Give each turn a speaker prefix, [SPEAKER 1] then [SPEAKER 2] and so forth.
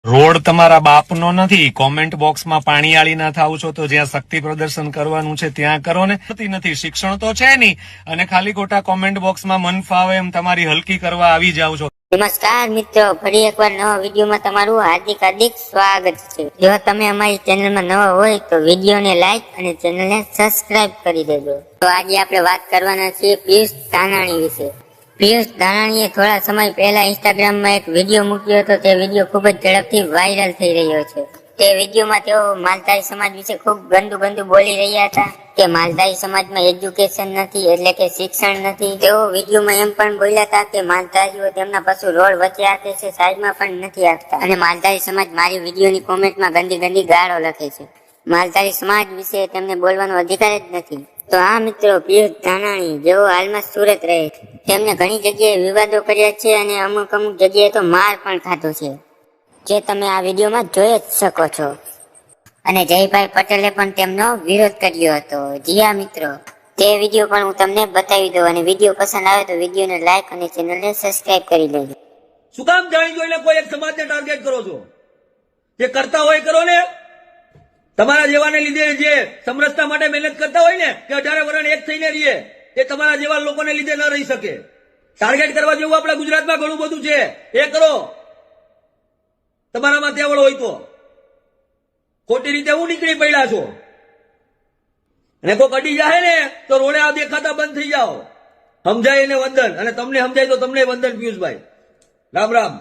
[SPEAKER 1] Road તમારા બાપનો નથી. કોમેન્ટ બોક્સમાં પાણીયાળી ના થાવ છો તો જ્યાં શક્તિ પ્રદર્શન કરવાનું છે ત્યાં કરો ને. નથી શિક્ષણ તો છે નહીં અને ખાલી ખોટા કોમેન્ટ બોક્સમાં મન ફાવે એમ તમારી હલકી કરવા આવી જાવ છો.
[SPEAKER 2] નમસ્કાર મિત્રો, ફરી એકવાર નવા વિડીયોમાં તમારું હાર્દિક સ્વાગત છે. જો તમે અમારી ચેનલમાં નવા હોય તો વિડીયોને લાઈક અને ચેનલને સબસ્ક્રાઇબ કરી દેજો. તો આજે આપણે વાત કરવાના છીએ પિયુષ ધાનાણી વિશે. પિયુષ ધાનાણીએ થોડા સમય પહેલા ઇન્સ્ટાગ્રામમાં એક વિડીયો મૂક્યો હતો. તે વિડીયો ખૂબ જ ઝડપથી વાયરલ થઈ રહ્યો છે. તે વિડીયોમાં તેઓ માલધારી સમાજ વિશે ખૂબ ગંદુ બોલી રહ્યા હતા કે માલધારી સમાજમાં એજ્યુકેશન નથી, એટલે કે શિક્ષણ નથી. તેઓ વિડીયોમાં એમ પણ બોલ્યા હતા કે માલધારીઓ તેમના પશુ રોડ વચ્ચે આપે છે, સાઈડમાં પણ નથી આપતા, અને માલધારી સમાજ મારી વિડીયોની કોમેન્ટમાં ગંદી ગાળો લખે છે. માલધારી સમાજ વિશે તેમને બોલવાનો અધિકાર જ નથી. તો આ મિત્રો, પિયુષ ધાનાણી જેઓ હાલમાં સુરત રહે છે, તેમને ઘણી જગ્યાએ વિવાદો કર્યા છે અને અમુક જગ્યાએ તો માર પણ ખાધો છે, જે તમે આ વિડીયોમાં જોઈ જ શકો છો. અને જયભાઈ પટેલે પણ તેમનો વિરોધ કર્યો હતો. જી હા મિત્રો, તે વિડીયો પણ હું તમને બતાવી દઉં, અને વિડીયો પસંદ આવે તો વિડીયોને લાઈક અને ચેનલને સબસ્ક્રાઇબ કરી લેજો.
[SPEAKER 3] શું કામ જાણી જોઈને કોઈ એક સમાજને ટાર્ગેટ કરો છો? જે કરતા હોય કરો ને. તમારા જેવાને લીધે જે સમરસતા માટે મહેનત કરતા હોય ને, કે 18 વર્ષ એક થઈને રહીએ, એ તમારા જેવા લોકોને લીધે ન રહી શકે. ટાર્ગેટ કરવા જેવું આપણા ગુજરાતમાં ઘણું બધું છે, એ કરો. તમારામાં તેવડ હોય તો ખોટી રીતે હું નીકળી પડ્યા છો, અને કોઈ કડી જાય ને તો રોડે આ દેખાતા બંધ થઈ જાઓ. સમજાય એને વંદન, અને તમને સમજાય તો તમને વંદન. પિયુષભાઈ રામ રામ.